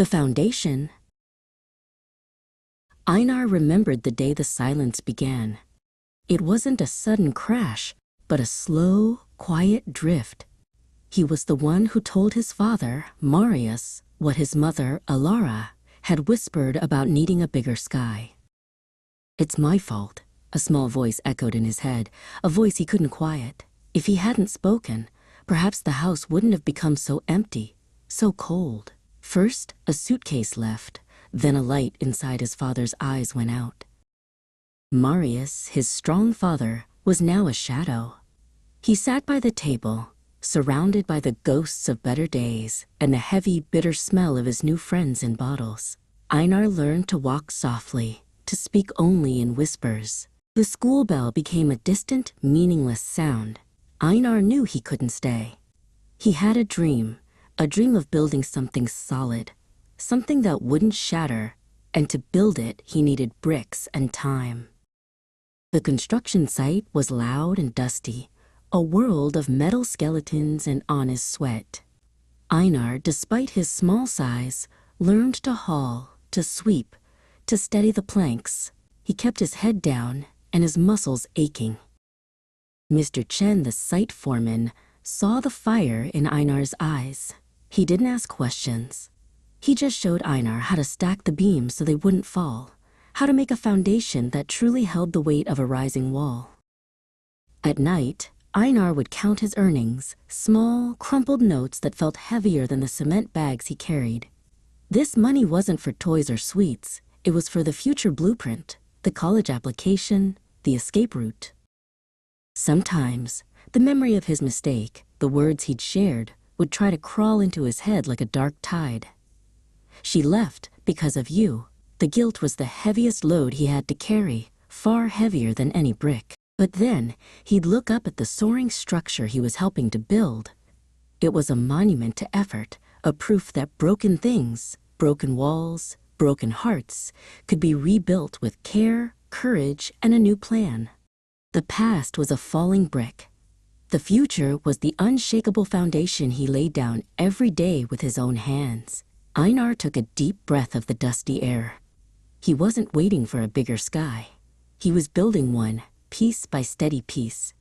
The foundation. Einar remembered the day the silence began. It wasn't a sudden crash, but a slow, quiet drift. He was the one who told his father, Marius, what his mother, Alara, had whispered about needing a bigger sky. "It's my fault," a small voice echoed in his head, a voice he couldn't quiet. If he hadn't spoken, perhaps the house wouldn't have become so empty, so cold. First, a suitcase left, then a light inside his father's eyes went out. Marius, his strong father, was now a shadow. He sat by the table, surrounded by the ghosts of better days and the heavy, bitter smell of his new friends in bottles. Einar learned to walk softly, to speak only in whispers. The school bell became a distant, meaningless sound. Einar knew he couldn't stay. He had a dream of building something solid, something that wouldn't shatter, and to build it he needed bricks and time. The construction site was loud and dusty, a world of metal skeletons and honest sweat. Einar, despite his small size, learned to haul, to sweep, to steady the planks. He kept his head down and his muscles aching. Mr. Chen, the site foreman, saw the fire in Einar's eyes. He didn't ask questions. He just showed Einar how to stack the beams so they wouldn't fall, how to make a foundation that truly held the weight of a rising wall. At night, Einar would count his earnings, small, crumpled notes that felt heavier than the cement bags he carried. This money wasn't for toys or sweets. It was for the future blueprint, the college application, the escape route. Sometimes, the memory of his mistake, the words he'd shared, would try to crawl into his head like a dark tide. "She left because of you." The guilt was the heaviest load he had to carry, far heavier than any brick. But then, he'd look up at the soaring structure he was helping to build. It was a monument to effort, a proof that broken things, broken walls, broken hearts, could be rebuilt with care, courage, and a new plan. The past was a falling brick. The future was the unshakable foundation he laid down every day with his own hands. Einar took a deep breath of the dusty air. He wasn't waiting for a bigger sky. He was building one, piece by steady piece.